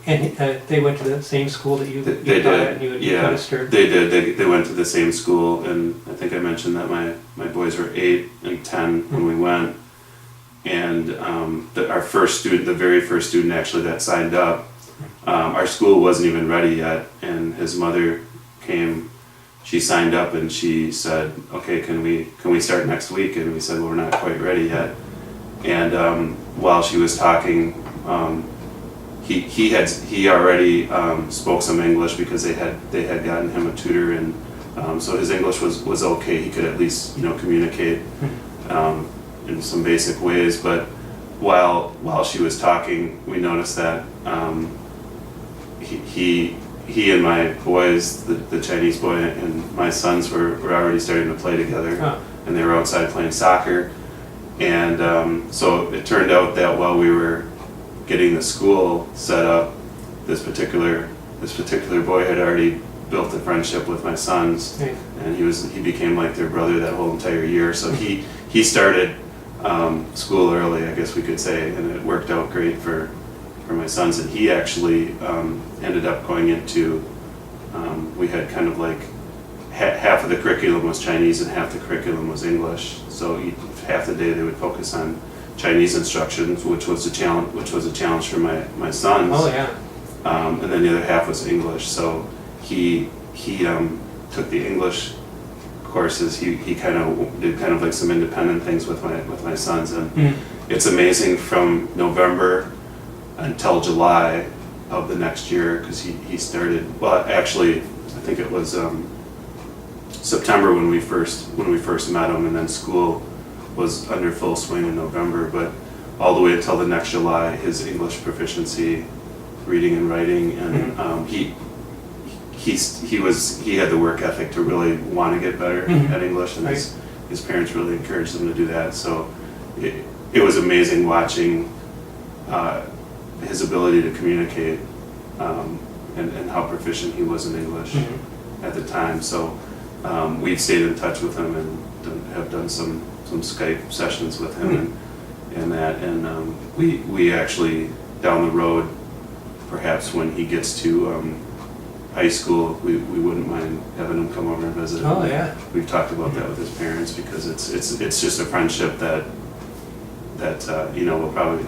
And they went to the same school that you They taught did, at, and you had yeah. registered? They did. They went to the same school, and I think I mentioned that my boys were 8 and 10 when we went. And our first student, the very first student actually that signed up, our school wasn't even ready yet, and his mother came. She signed up and she said, "Okay, can we start next week?" And we said, "Well, we're not quite ready yet." And while she was talking, he already spoke some English because they had gotten him a tutor, and so his English was okay. He could at least communicate in some basic ways. But while she was talking, we noticed that he and my boys, the Chinese boy and my sons, were already starting to play together, and they were outside playing soccer. And so it turned out that while we were getting the school set up, this particular boy had already built a friendship with my sons, and he became like their brother that whole entire year. So he started school early, I guess we could say, and it worked out great for my sons. And he actually ended up going into, we had kind of like half of the curriculum was Chinese and half the curriculum was English. So half the day they would focus on Chinese instructions, which was a challenge for my sons. Oh yeah. And then the other half was English. So he took the English courses. He kind of did kind of like some independent things with my sons, and it's amazing from November until July of the next year, because he started, well, actually I think it was September when we first met him, and then school was under full swing in November. But all the way until the next July, his English proficiency, reading and writing, and he had the work ethic to really want to get better at English, and his parents really encouraged him to do that. So it was amazing watching his ability to communicate, and how proficient he was in English at the time. So we've stayed in touch with him and have done some Skype sessions with him and we actually, down the road, perhaps when he gets to high school, we wouldn't mind having him come over and visit. Oh yeah. We've talked about that with his parents, because it's just a friendship that will probably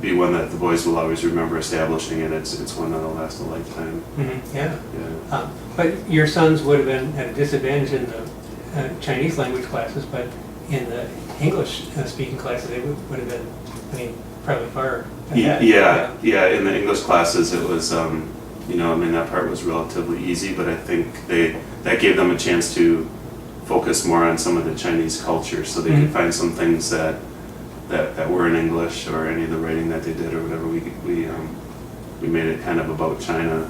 be one that the boys will always remember establishing, and it's one that'll last a lifetime. Yeah. Yeah. But your sons would have been at a disadvantage in the Chinese language classes, but in the English speaking classes they would have been, I mean, probably far ahead. Yeah. In the English classes, it was, that part was relatively easy, but I think that gave them a chance to focus more on some of the Chinese culture, so they could find some things that were in English, or any of the writing that they did or whatever. We made it kind of about China